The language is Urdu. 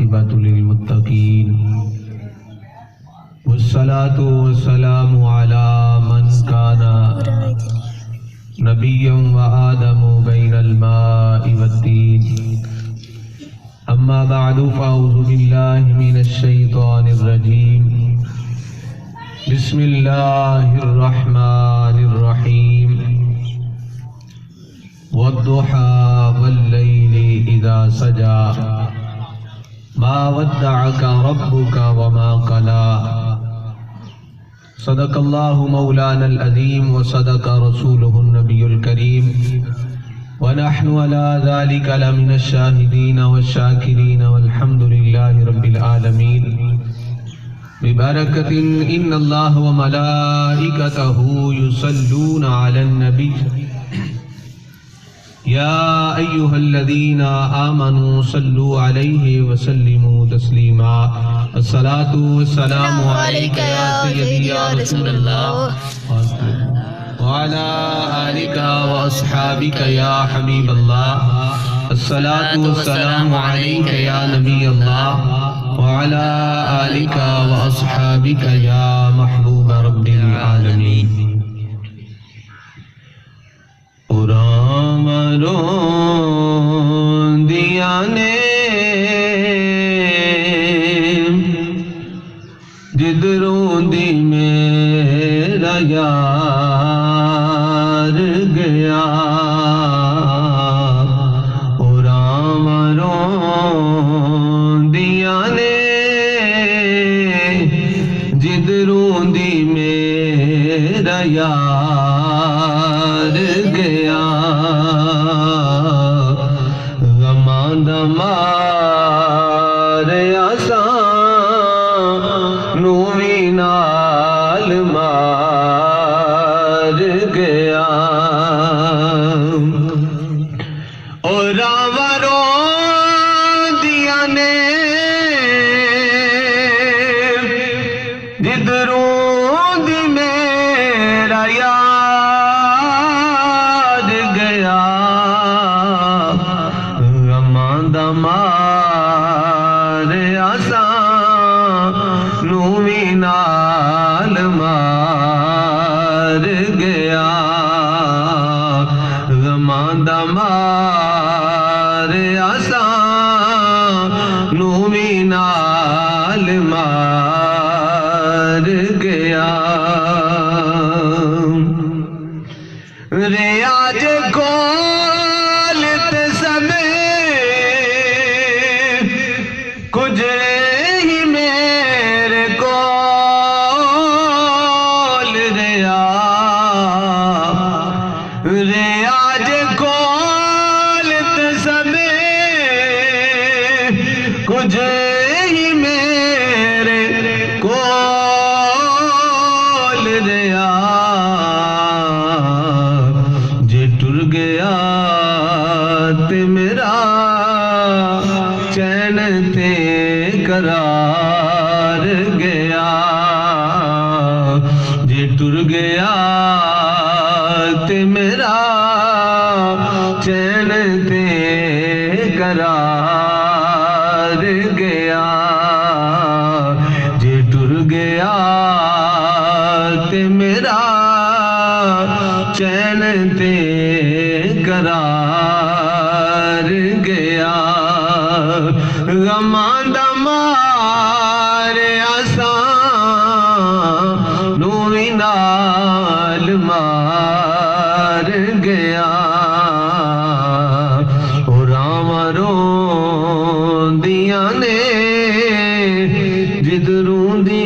والعاقبة للمتقين والصلاة والسلام على من كان نبيا وآدم بين الماء والدين أما بعد فأعوذ بالله من الشيطان الرجيم بسم الله الرحمن الرحيم والضحى والليل إذا سجى ما ودعك ربك وما قلى صدق الله مولانا العظيم وصدق رسوله النبي الكريم ونحن على ذلك لمن الشاهدين والشاكرين والحمد لله رب العالمين ببركة إن الله وملائكته يصلون على النبي يا أيها الذين آمنوا صلوا عليه وسلموا تسليما الصلاة والسلام عليك يا سيدي يا رسول الله وعلى آلك وأصحابك يا حبيب الله الصلاة والسلام عليك يا نبي الله وعلى آلك وأصحابك يا محبوب رب العالمين رون دیا نے جدروں دی میرا یار گیا رام رون دیا نے جدروں دی میرا یار گیا غمان دمار آسان نوی نال مار گیا اور راوروں دیا نے جدروں دی میرا یار گیا غمان دمار آسان نوی نال مار گیا غمان دمار آسان نوی نال مار گیا ریاض کولت سمیں کچھ ہی میرے کول ریاض کولت سمیں کچھ ہی میرے کول جے ٹر گیا تے میرا چین تے قرار گیا جے ٹر گیا تے میرا چین تے قرار گیا جے ٹر گیا تے میرا چین تے قرار گیا غمان دمار آسان نوی نال مار گیا رام رون دیا نے جدروں دی